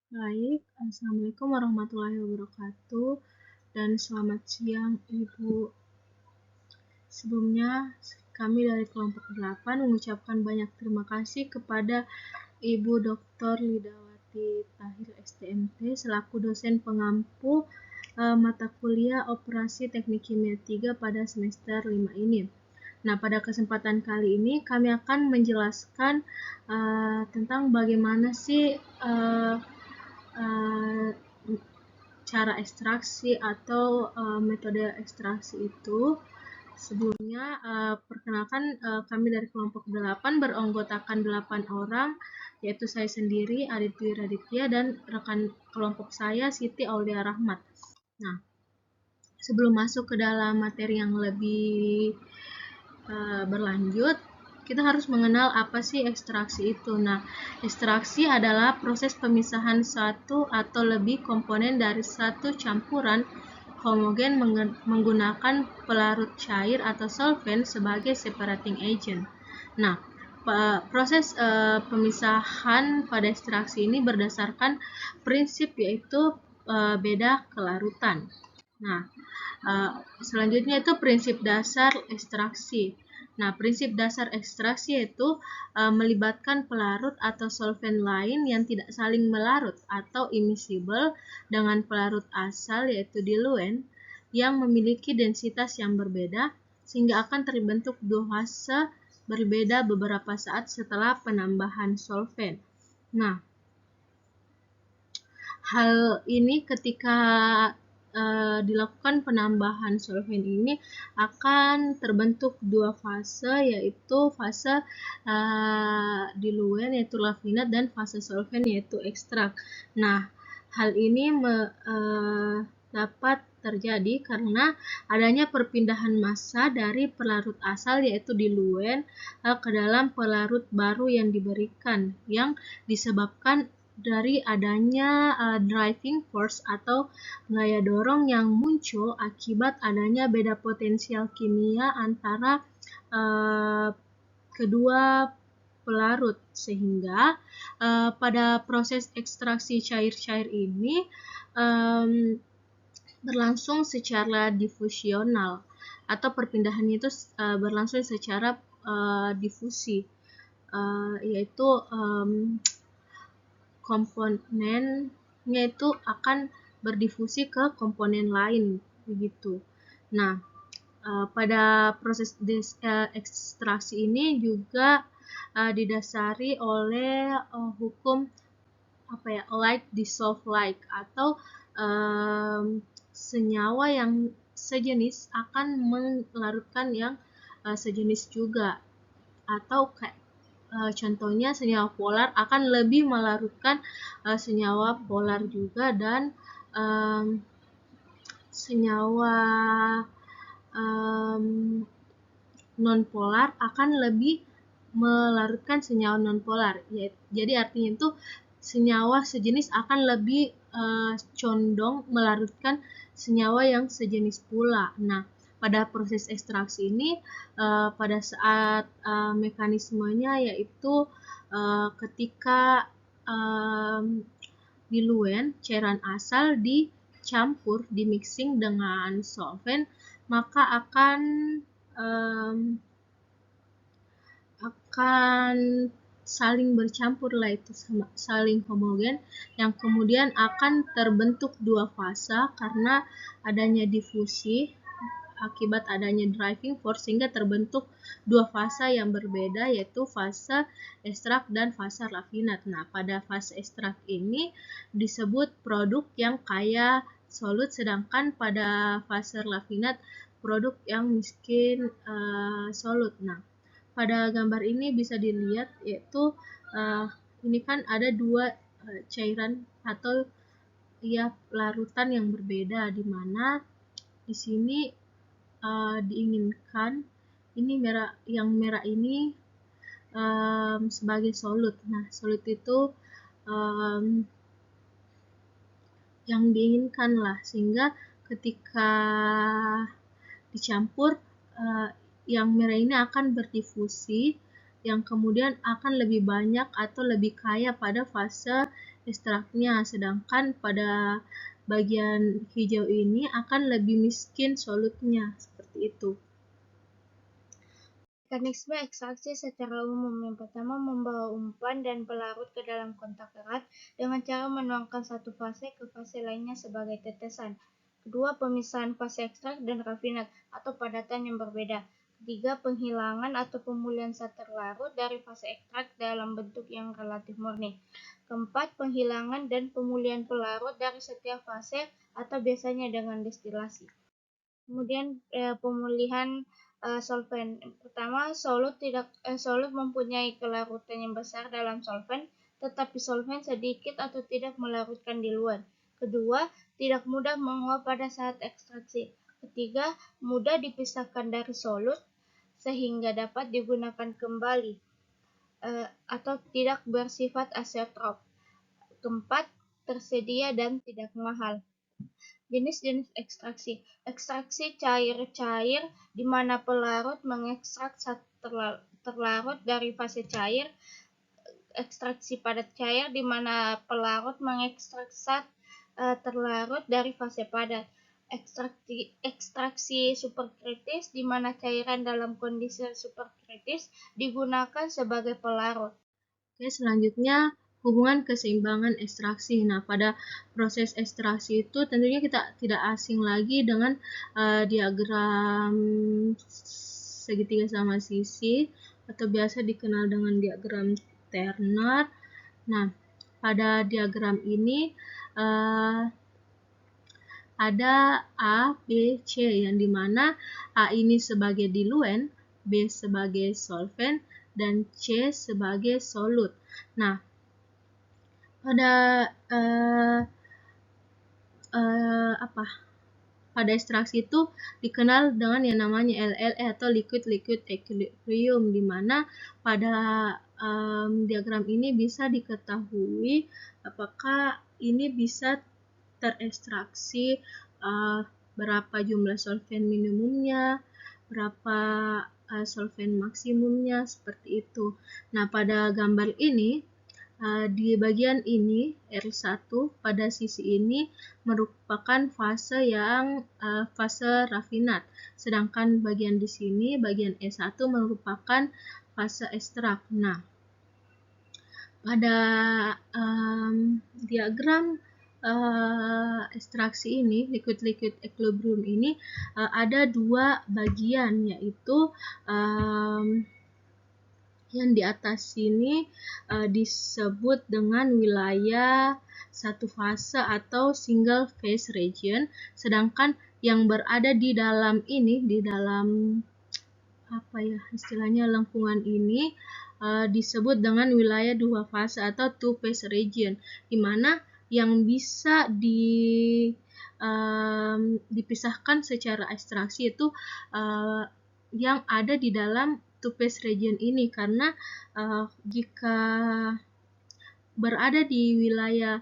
Baik, Assalamualaikum warahmatullahi wabarakatuh, dan selamat siang Ibu. Sebelumnya, kami dari kelompok 8 mengucapkan banyak terima kasih kepada Ibu Dr. Lidawati Tahir STMT selaku dosen pengampu mata kuliah Operasi Teknik Kimia 3 pada semester 5 ini. Nah, pada kesempatan kali ini kami akan menjelaskan tentang bagaimana sih uh, cara ekstraksi atau metode ekstraksi itu. Sebelumnya, perkenalkan kami dari kelompok 8 beranggotakan 8 orang, yaitu saya sendiri, Aditya Raditya, dan rekan kelompok saya, Siti Aulia Rahmat. Nah, sebelum masuk ke dalam materi yang lebih berlanjut, kita harus mengenal apa sih ekstraksi itu. Nah, ekstraksi adalah proses pemisahan satu atau lebih komponen dari satu campuran homogen menggunakan pelarut cair atau solvent sebagai separating agent. Nah, proses pemisahan pada ekstraksi ini berdasarkan prinsip yaitu beda kelarutan. Nah, selanjutnya itu prinsip dasar ekstraksi. Nah, prinsip dasar ekstraksi yaitu melibatkan pelarut atau solvent lain yang tidak saling melarut atau immiscible dengan pelarut asal yaitu diluent yang memiliki densitas yang berbeda sehingga akan terbentuk dua fase berbeda beberapa saat setelah penambahan solvent. Nah, hal ini ketika dilakukan penambahan solvent ini akan terbentuk dua fase, yaitu fase diluent yaitu lavinat dan fase solvent yaitu ekstrak. Nah, hal ini dapat terjadi karena adanya perpindahan massa dari pelarut asal yaitu diluent ke dalam pelarut baru yang diberikan yang disebabkan dari adanya driving force atau gaya dorong yang muncul akibat adanya beda potensial kimia antara kedua pelarut sehingga pada proses ekstraksi cair-cair ini berlangsung secara difusional atau perpindahannya itu berlangsung secara difusi, yaitu komponennya itu akan berdifusi ke komponen lain begitu. Nah, pada proses ekstraksi ini juga didasari oleh hukum like dissolve like atau senyawa yang sejenis akan melarutkan yang sejenis juga, atau kayak contohnya senyawa polar akan lebih melarutkan senyawa polar juga, dan senyawa non-polar akan lebih melarutkan senyawa non-polar. Jadi artinya itu senyawa sejenis akan lebih condong melarutkan senyawa yang sejenis pula. Nah, pada proses ekstraksi ini pada saat mekanismenya yaitu ketika diluent cairan asal dicampur di mixing dengan solvent, maka akan saling bercampur lah, itu saling homogen, yang kemudian akan terbentuk dua fase karena adanya difusi akibat adanya driving force sehingga terbentuk dua fase yang berbeda yaitu fase ekstrak dan fase rafinat. Nah, pada fase ekstrak ini disebut produk yang kaya solut, sedangkan pada fase rafinat produk yang miskin solut. Nah, pada gambar ini bisa dilihat yaitu ini kan ada dua cairan atau larutan yang berbeda, di mana di sini diinginkan ini yang merah ini sebagai solut. Nah, solut itu yang diinginkan lah, sehingga ketika dicampur yang merah ini akan berdifusi yang kemudian akan lebih banyak atau lebih kaya pada fase ekstraknya, sedangkan pada bagian hijau ini akan lebih miskin solutnya, seperti itu. Mekanisme ekstraksi secara umum. Yang pertama, membawa umpan dan pelarut ke dalam kontak erat dengan cara menuangkan satu fase ke fase lainnya sebagai tetesan. Kedua, pemisahan fase ekstrak dan rafinat atau padatan yang berbeda. Ketiga, penghilangan atau pemulihan zat terlarut dari fase ekstrak dalam bentuk yang relatif murni. Keempat, penghilangan dan pemulihan pelarut dari setiap fase atau biasanya dengan destilasi. Kemudian pemulihan solvent. Pertama, solut mempunyai kelarutan yang besar dalam solvent, tetapi solvent sedikit atau tidak melarutkan di luar. Kedua, tidak mudah menguap pada saat ekstraksi. Ketiga, mudah dipisahkan dari solut sehingga dapat digunakan kembali atau tidak bersifat azeotrop. Keempat, tersedia dan tidak mahal. Jenis-jenis ekstraksi. Ekstraksi cair-cair di mana pelarut mengekstrak zat terlarut dari fase cair. Ekstraksi padat cair di mana pelarut mengekstrak zat terlarut dari fase padat. Ekstraksi superkritis di mana cairan dalam kondisi superkritis digunakan sebagai pelarut. Oke, selanjutnya hubungan keseimbangan ekstraksi. Nah, pada proses ekstraksi itu tentunya kita tidak asing lagi dengan diagram segitiga sama sisi atau biasa dikenal dengan diagram Turner. Nah, pada diagram ini ada A, B, C, yang dimana A ini sebagai diluent, B sebagai solvent, dan C sebagai solut. Nah, pada pada ekstraksi itu dikenal dengan yang namanya LLE atau liquid-liquid equilibrium, di mana pada diagram ini bisa diketahui apakah ini bisa terekstraksi berapa jumlah solvent minimumnya, berapa solvent maksimumnya, seperti itu. Nah, pada gambar ini di bagian ini R1 pada sisi ini merupakan fase yang fase rafinat, sedangkan bagian di sini bagian E1 merupakan fase ekstrak. Nah, pada diagram ekstraksi ini, liquid-liquid equilibrium ini ada dua bagian, yaitu yang di atas sini disebut dengan wilayah satu fase atau single phase region, sedangkan yang berada di dalam ini, di dalam istilahnya lengkungan ini disebut dengan wilayah dua fase atau two phase region, di mana yang bisa dipisahkan secara ekstraksi itu yang ada di dalam two phase region ini, karena jika berada di wilayah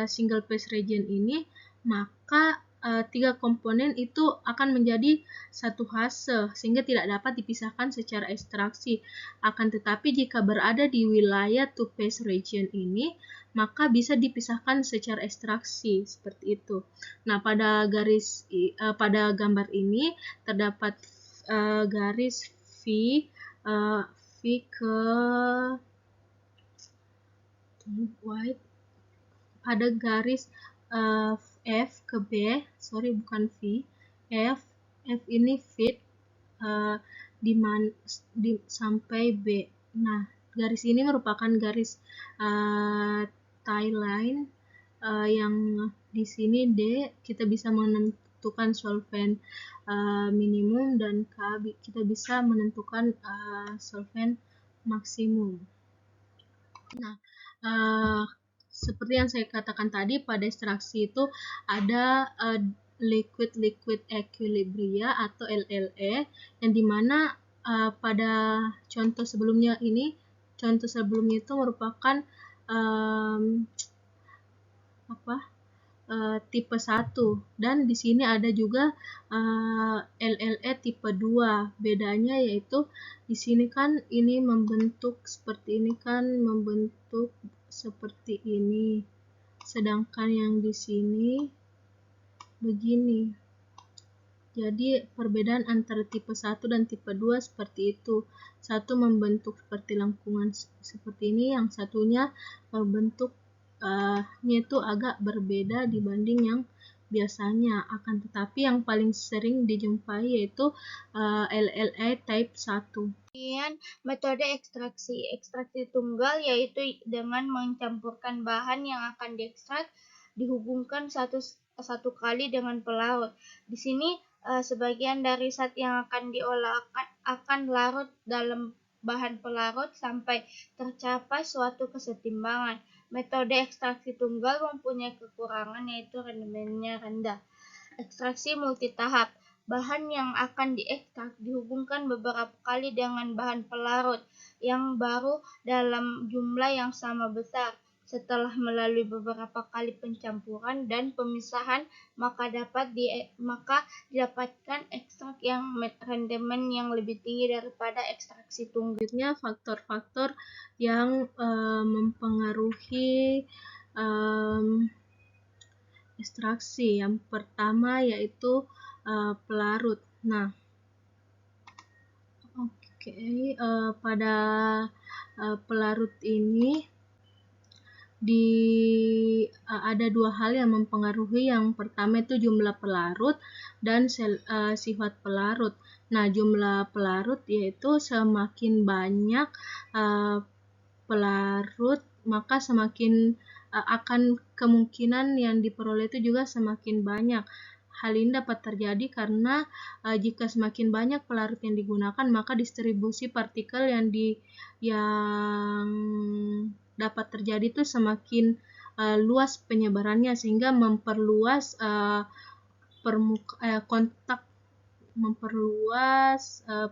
single phase region ini, maka tiga komponen itu akan menjadi satu fase sehingga tidak dapat dipisahkan secara ekstraksi. Akan tetapi jika berada di wilayah two phase region ini, maka bisa dipisahkan secara ekstraksi, seperti itu. Nah, pada gambar ini terdapat garis V ke white, ada garis F ke B, bukan V, F ini fit sampai B. Nah, garis ini merupakan garis tie line yang di sini D kita bisa menentukan solvent minimum, dan K kita bisa menentukan solvent maksimum. Nah, seperti yang saya katakan tadi, pada ekstraksi itu ada liquid-liquid equilibria atau LLE, yang dimana pada contoh sebelumnya itu merupakan tipe 1 dan di sini ada juga LLE tipe 2. Bedanya yaitu di sini kan ini membentuk seperti ini kan membentuk seperti ini. Sedangkan yang di sini begini. Jadi perbedaan antara tipe 1 dan tipe 2 seperti itu. Satu membentuk seperti lengkungan seperti ini, yang satunya bentuknya itu agak berbeda dibanding yang biasanya. Akan tetapi yang paling sering dijumpai yaitu LLE type 1. Kemudian metode ekstraksi. Ekstraksi tunggal yaitu dengan mencampurkan bahan yang akan diekstrak dihubungkan satu kali dengan pelarut. Di sini sebagian dari zat yang akan diolah akan larut dalam bahan pelarut sampai tercapai suatu kesetimbangan. Metode ekstraksi tunggal mempunyai kekurangan yaitu rendemennya rendah. Ekstraksi multitahap. Bahan yang akan diekstrak dihubungkan beberapa kali dengan bahan pelarut yang baru dalam jumlah yang sama besar. Setelah melalui beberapa kali pencampuran dan pemisahan, maka didapatkan ekstrak yang rendemen yang lebih tinggi daripada ekstraksi tunggal. Selanjutnya faktor-faktor yang mempengaruhi ekstraksi. Yang pertama yaitu pelarut. Nah, pada pelarut ini ada dua hal yang mempengaruhi. Yang pertama itu jumlah pelarut dan sifat pelarut. Nah, jumlah pelarut yaitu semakin banyak pelarut, maka semakin akan kemungkinan yang diperoleh itu juga semakin banyak. Hal ini dapat terjadi karena jika semakin banyak pelarut yang digunakan, maka distribusi partikel yang dapat terjadi itu semakin luas penyebarannya, sehingga memperluas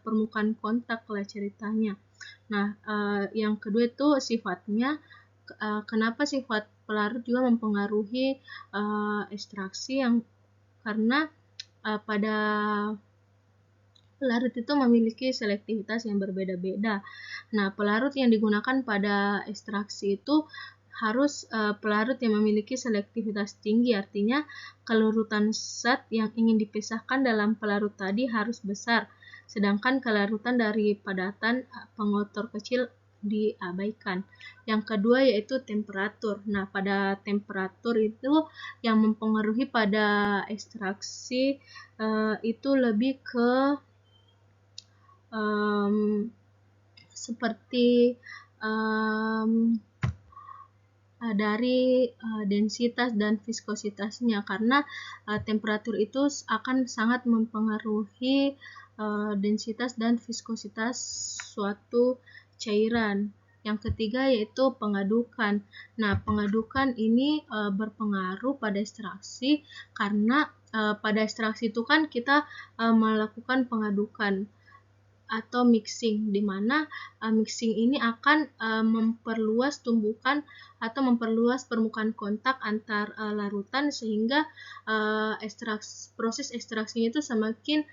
permukaan kontak lah ceritanya. Nah, yang kedua itu sifatnya. Kenapa sifat pelarut juga mempengaruhi ekstraksi? Karena pada pelarut itu memiliki selektivitas yang berbeda-beda. Nah, pelarut yang digunakan pada ekstraksi itu harus pelarut yang memiliki selektivitas tinggi, artinya kelarutan zat yang ingin dipisahkan dalam pelarut tadi harus besar, sedangkan kelarutan dari padatan pengotor kecil diabaikan. Yang kedua yaitu temperatur. Nah, pada temperatur itu yang mempengaruhi pada ekstraksi itu lebih ke seperti dari densitas dan viskositasnya, karena temperatur itu akan sangat mempengaruhi densitas dan viskositas suatu cairan. Yang ketiga yaitu pengadukan. Nah, pengadukan ini berpengaruh pada ekstraksi karena pada ekstraksi itu kan kita melakukan pengadukan atau mixing, di mana mixing ini akan memperluas tumbukan atau memperluas permukaan kontak antar larutan, sehingga proses ekstraksinya itu semakin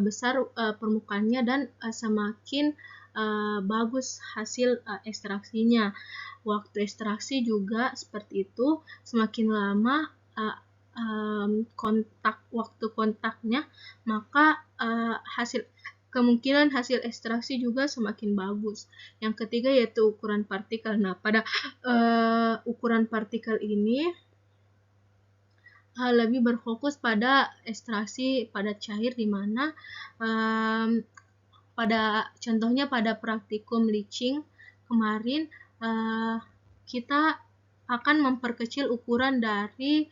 besar permukaannya dan semakin bagus hasil ekstraksinya. Waktu ekstraksi juga seperti itu, semakin lama waktu kontaknya, maka kemungkinan hasil ekstraksi juga semakin bagus. Yang ketiga yaitu ukuran partikel. Nah, pada ukuran partikel ini lebih berfokus pada ekstraksi pada cair, di mana contohnya pada praktikum leaching kemarin kita akan memperkecil ukuran dari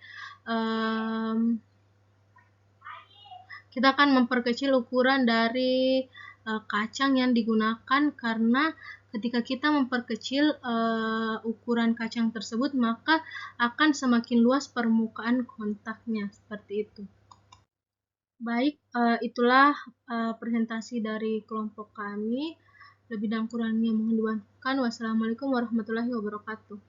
kacang yang digunakan, karena ketika kita memperkecil ukuran kacang tersebut, maka akan semakin luas permukaan kontaknya, seperti itu. Baik, itulah presentasi dari kelompok kami. Lebih dan kurangnya mohon dimaafkan. Wassalamualaikum warahmatullahi wabarakatuh.